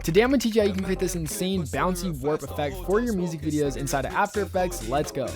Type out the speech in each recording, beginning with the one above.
Today I'm gonna teach you how you can create this insane bouncy warp effect for your music videos inside of After Effects. Let's go.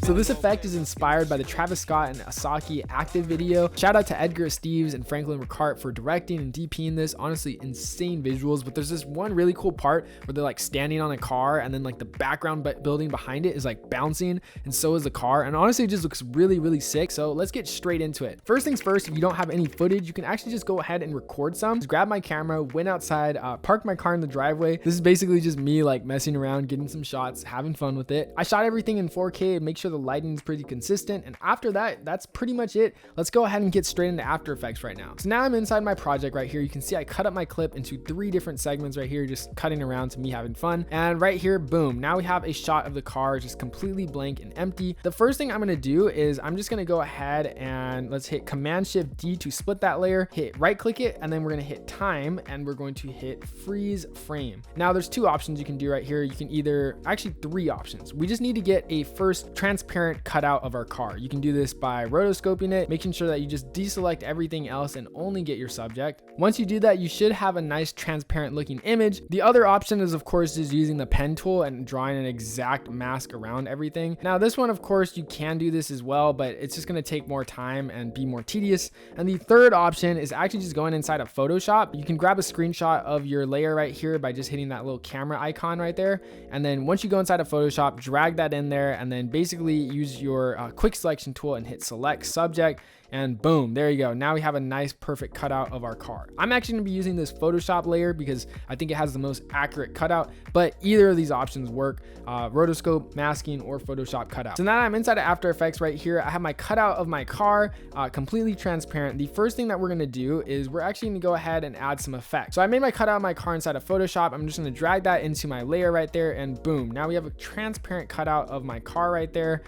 So this effect is inspired by the Travis Scott and Asaki Active video. Shout out to Edgar Steves and Franklin Ricart for directing and DPing this. Honestly, insane visuals, but there's this one really cool part where they're like standing on a car and then like the background building behind it is like bouncing, and so is the car, and honestly it just looks really sick. So let's get straight into it. First things first, if you don't have any footage, you can actually just go ahead and record some. Just grab my camera, went outside, parked my car in the driveway. This is basically just me like messing around, getting some shots, having fun with it. I shot everything in 4K and make sure the lighting is pretty consistent, and after that, that's pretty much it. Let's go ahead and get straight into After Effects right now. So now I'm inside my project right here. You can see I cut up my clip into 3 different segments right here, just cutting around to me having fun. And right here, boom, now we have a shot of the car just completely blank and empty. The first thing I'm gonna do is I'm just gonna go ahead and let's hit Command-Shift-D to split that layer, hit right click it, and then we're gonna hit time and we're going to hit freeze frame. Now there's 2 options you can do right here. You can either, actually 3 options. We just need to get a first transparent cutout of our car. You can do this by rotoscoping it, making sure that you just deselect everything else and only get your subject. Once you do that, you should have a nice transparent looking image. The other option is of course just using the pen tool and drawing an exact mask around everything. Now this one, of course, you can do this as well, but it's just going to take more time and be more tedious. And the third option is actually just going inside of Photoshop. You can grab a screenshot of your layer right here by just hitting that little camera icon right there. And then once you go inside of Photoshop, drag that in there and then basically use your quick selection tool and hit select subject. And boom, there you go. Now we have a nice perfect cutout of our car. I'm actually gonna be using this Photoshop layer because I think it has the most accurate cutout, but either of these options work, rotoscope, masking, or Photoshop cutout. So now I'm inside of After Effects right here. I have my cutout of my car, completely transparent. The first thing that we're gonna do is we're actually gonna go ahead and add some effects. So I made my cutout of my car inside of Photoshop. I'm just gonna drag that into my layer right there, and boom, now we have a transparent cutout of my car right there.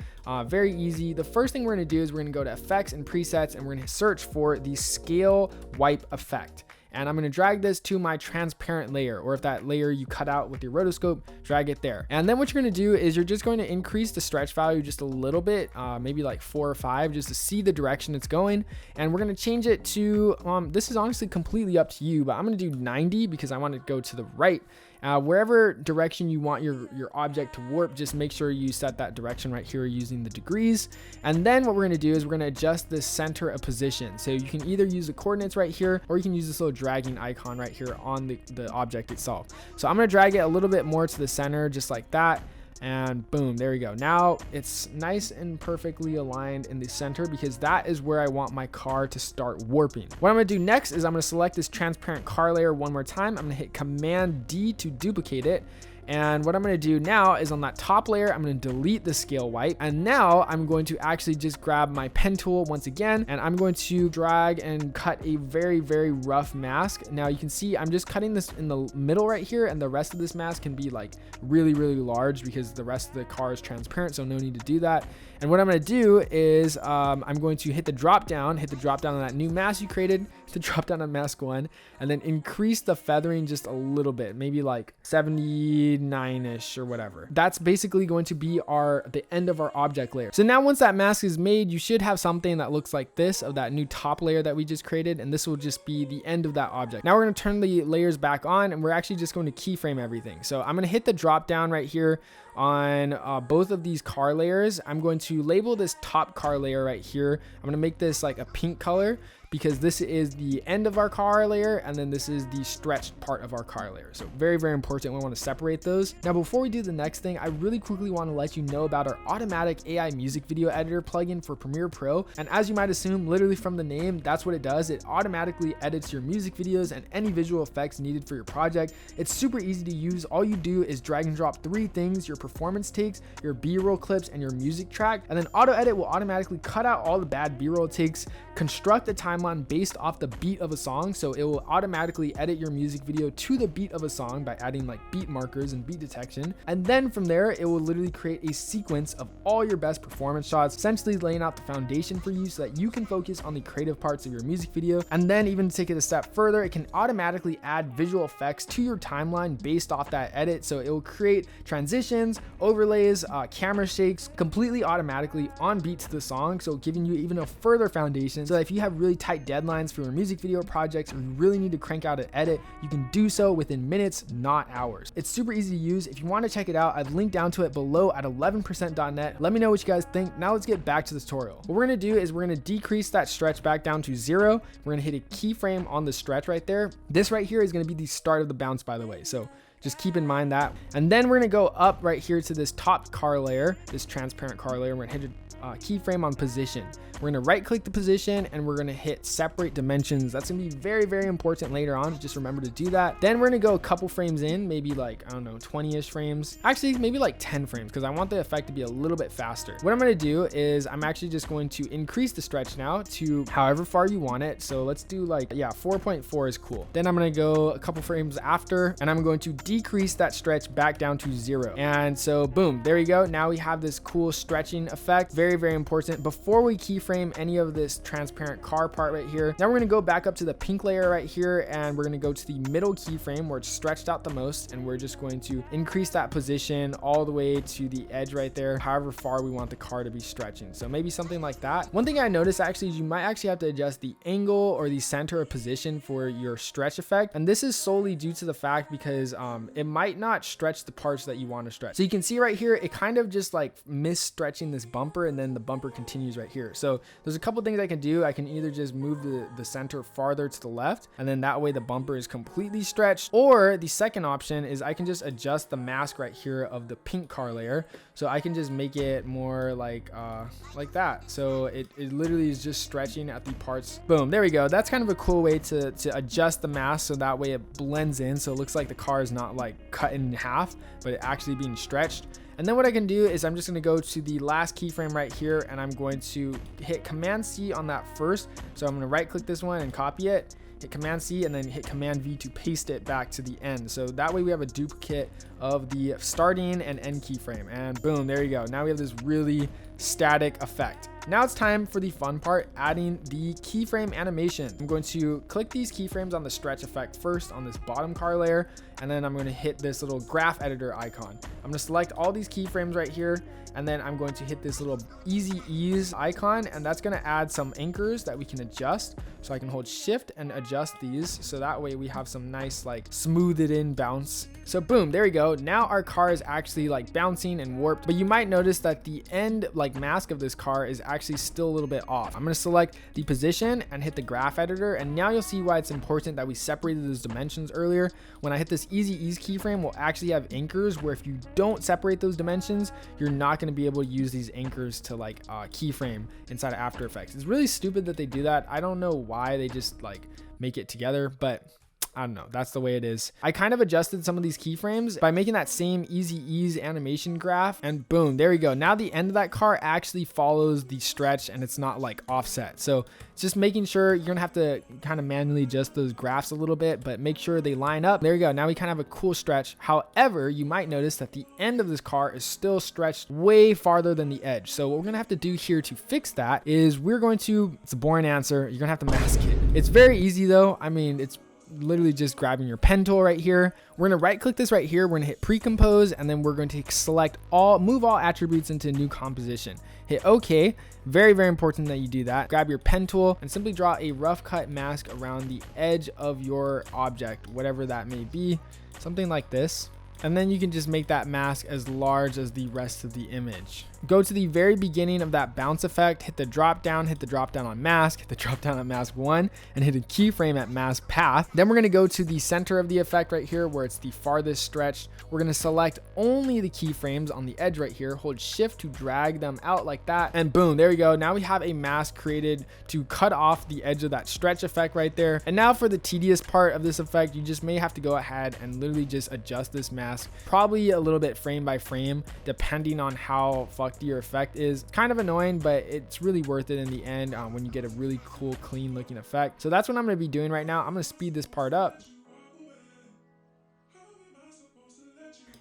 Very easy. The first thing we're gonna do is we're gonna go to effects and presets, and we're gonna search for the scale wipe effect. And I'm gonna drag this to my transparent layer, or if that layer you cut out with your rotoscope, drag it there. And then what you're gonna do is you're just going to increase the stretch value just a little bit, maybe like 4 or 5, just to see the direction it's going. And we're gonna change it to, this is honestly completely up to you, but I'm gonna do 90 because I want to go to the right. Wherever direction you want your object to warp, just make sure you set that direction right here using the degrees. And then what we're gonna do is we're gonna adjust the center of position. So you can either use the coordinates right here, or you can use this little dragging icon right here on the object itself. So I'm gonna drag it a little bit more to the center, just like that. And boom, there we go. Now it's nice and perfectly aligned in the center because that is where I want my car to start warping. What I'm gonna do next is I'm gonna select this transparent car layer one more time. I'm gonna hit Command-D to duplicate it. And what I'm going to do now is on that top layer, I'm going to delete the scale wipe. And now I'm going to actually just grab my pen tool once again, and I'm going to drag and cut a very rough mask. Now you can see I'm just cutting this in the middle right here, and the rest of this mask can be like really large because the rest of the car is transparent, so no need to do that. And what I'm going to do is I'm going to hit the drop down on that new mask you created, to drop down on mask 1, and then increase the feathering just a little bit, maybe like 79-ish or whatever. That's basically going to be the end of our object layer. So now once that mask is made, you should have something that looks like this of that new top layer that we just created, and this will just be the end of that object. Now we're going to turn the layers back on, and we're actually just going to keyframe everything. So I'm going to hit the drop down right here on both of these car layers. I'm going to label this top car layer right here. I'm going to make this like a pink color, because this is the end of our car layer, and then this is the stretched part of our car layer. So very important. We want to separate those. Now, before we do the next thing, I really quickly want to let you know about our automatic AI music video editor plugin for Premiere Pro. And as you might assume, literally from the name, that's what it does. It automatically edits your music videos and any visual effects needed for your project. It's super easy to use. All you do is drag and drop 3 things: your performance takes, your B-roll clips, and your music track. And then AutoEdit will automatically cut out all the bad B-roll takes, construct a timeline based off the beat of a song. So it will automatically edit your music video to the beat of a song by adding like beat markers and beat detection. And then from there, it will literally create a sequence of all your best performance shots, essentially laying out the foundation for you so that you can focus on the creative parts of your music video. And then even to take it a step further, it can automatically add visual effects to your timeline based off that edit. So it will create transitions, overlays, camera shakes completely automatically on beat to the song. So giving you even a further foundation so that if you have really tight deadlines for your music video projects, or you really need to crank out an edit, you can do so within minutes, not hours. It's super easy to use. If you want to check it out, I've linked down to it below at 11%.net. Let me know what you guys think. Now let's get back to the tutorial. What we're going to do is we're going to decrease that stretch back down to 0. We're going to hit a keyframe on the stretch right there. This right here is going to be the start of the bounce, by the way. So just keep in mind that. And then we're going to go up right here to this top car layer, this transparent car layer. We're going to hit a keyframe on position. We're going to right click the position and we're going to hit separate dimensions. That's going to be very, very important later on. Just remember to do that. Then we're going to go a couple frames in, maybe like, I don't know, 20-ish frames. Actually, maybe like 10 frames because I want the effect to be a little bit faster. What I'm going to do is I'm actually just going to increase the stretch now to however far you want it. So let's do like, yeah, 4.4 is cool. Then I'm going to go a couple frames after and I'm going to decrease that stretch back down to 0. And so boom, there you go. Now we have this cool stretching effect. Very, very important. Before we keyframe any of this transparent car part right here, now we're going to go back up to the pink layer right here and we're going to go to the middle keyframe where it's stretched out the most, and we're just going to increase that position all the way to the edge right there, however far we want the car to be stretching. So maybe something like that. One thing I noticed actually is you might actually have to adjust the angle or the center of position for your stretch effect, and this is solely due to the fact because it might not stretch the parts that you want to stretch. So you can see right here, it kind of just like stretching this bumper, and then the bumper continues right here. So there's a couple things I can do. I can either just move the center farther to the left, and then that way the bumper is completely stretched. Or the second option is I can just adjust the mask right here of the pink car layer. So I can just make it more like that. So it literally is just stretching at the parts. Boom, there we go. That's kind of a cool way to adjust the mask so that way it blends in. So it looks like the car is not like cut in half, but it actually being stretched. And then what I can do is I'm just going to go to the last keyframe right here and I'm going to hit Command C on that first. So I'm going to right click this one and copy it, hit Command C, and then hit Command V to paste it back to the end. So that way we have a duplicate of the starting and end keyframe, and boom, there you go. Now we have this really static effect. Now it's time for the fun part, adding the keyframe animation. I'm going to click these keyframes on the stretch effect first on this bottom car layer, and then I'm going to hit this little graph editor icon. I'm going to select all these keyframes right here, and then I'm going to hit this little easy ease icon, and that's going to add some anchors that we can adjust. So I can hold shift and adjust these, so that way we have some nice like smoothed in bounce. So boom, there we go. Now our car is actually like bouncing and warped, but you might notice that the end like mask of this car is actually still a little bit off. I'm going to select the position and hit the graph editor, and now you'll see why it's important that we separated those dimensions earlier. When I hit this easy ease keyframe, we'll actually have anchors where if you don't separate those dimensions, you're not going to be able to use these anchors to like keyframe inside of After Effects. It's really stupid that they do that. I don't know why they just like make it together, but I don't know. That's the way it is. I kind of adjusted some of these keyframes by making that same easy ease animation graph, and boom, there we go. Now the end of that car actually follows the stretch and it's not like offset. So it's just making sure you're gonna have to kind of manually adjust those graphs a little bit, but make sure they line up. There you go. Now we kind of have a cool stretch. However, you might notice that the end of this car is still stretched way farther than the edge. So what we're gonna have to do here to fix that is we're going to, it's a boring answer, you're gonna have to mask it. It's very easy though. I mean, it's literally just grabbing your pen tool right here. We're going to right click this right here. We're going to hit pre-compose, and then we're going to select move all attributes into new composition. Hit OK. Very, very important that you do that. Grab your pen tool and simply draw a rough cut mask around the edge of your object, whatever that may be, something like this. And then you can just make that mask as large as the rest of the image. Go to the very beginning of that bounce effect, hit the drop down on mask, hit the drop down on mask 1, and hit a keyframe at mask path. Then we're going to go to the center of the effect right here where it's the farthest stretched. We're going to select only the keyframes on the edge right here, hold shift to drag them out like that, and boom, there we go. Now we have a mask created to cut off the edge of that stretch effect right there. And now for the tedious part of this effect, you just may have to go ahead and literally just adjust this mask, probably a little bit frame by frame, depending on how fucked your effect is. Kind of annoying, but it's really worth it in the end when you get a really cool, clean looking effect. So that's what I'm going to be doing right now. I'm going to speed this part up.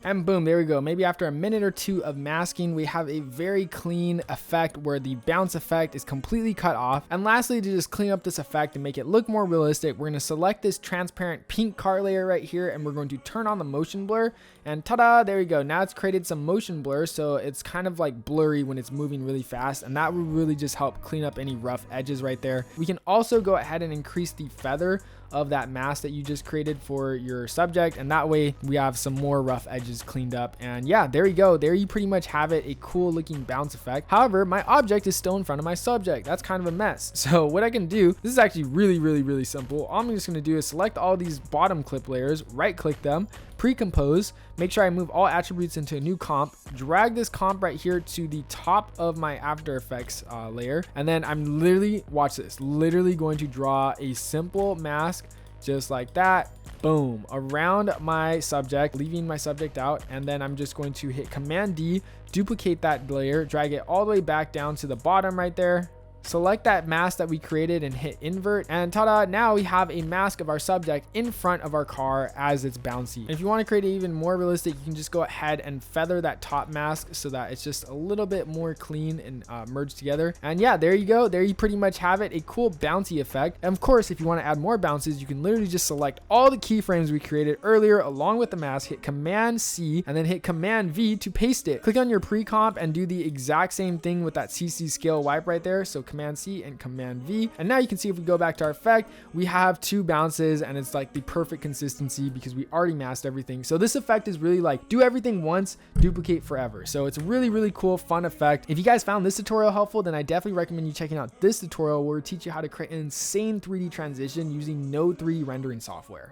And boom, there we go. Maybe after a minute or two of masking, we have a very clean effect where the bounce effect is completely cut off. And lastly, to just clean up this effect and make it look more realistic, we're going to select this transparent pink car layer right here, and we're going to turn on the motion blur, and ta-da, there we go. Now it's created some motion blur, so it's kind of like blurry when it's moving really fast, and that will really just help clean up any rough edges right there. We can also go ahead and increase the feather of that mask that you just created for your subject, and that way we have some more rough edges cleaned up. And yeah, there you go. There you pretty much have it, a cool looking bounce effect. However, my object is still in front of my subject. That's kind of a mess. So what I can do, this is actually really simple. All I'm just going to do is select all these bottom clip layers, right click them, pre-compose, make sure I move all attributes into a new comp, drag this comp right here to the top of my After Effects layer, and then I'm literally, watch this, literally going to draw a simple mask just like that, boom, around my subject, leaving my subject out, and then I'm just going to hit Command D, duplicate that layer, drag it all the way back down to the bottom right there, select that mask that we created and hit invert, and ta-da, now we have a mask of our subject in front of our car as it's bouncy. And if you want to create it even more realistic, you can just go ahead and feather that top mask so that it's just a little bit more clean and merged together. And yeah, there you go. There you pretty much have it, a cool bouncy effect. And of course, if you want to add more bounces, you can literally just select all the keyframes we created earlier along with the mask, hit Command C, and then hit Command V to paste it. Click on your pre-comp and do the exact same thing with that CC scale wipe right there. So Command C and Command V, and now you can see if we go back to our effect, we have 2 bounces, and it's like the perfect consistency because we already masked everything. So this effect is really like do everything once, duplicate forever. So it's a really cool, fun effect. If you guys found this tutorial helpful, then I definitely recommend you checking out this tutorial where we teach you how to create an insane 3D transition using no 3D rendering software.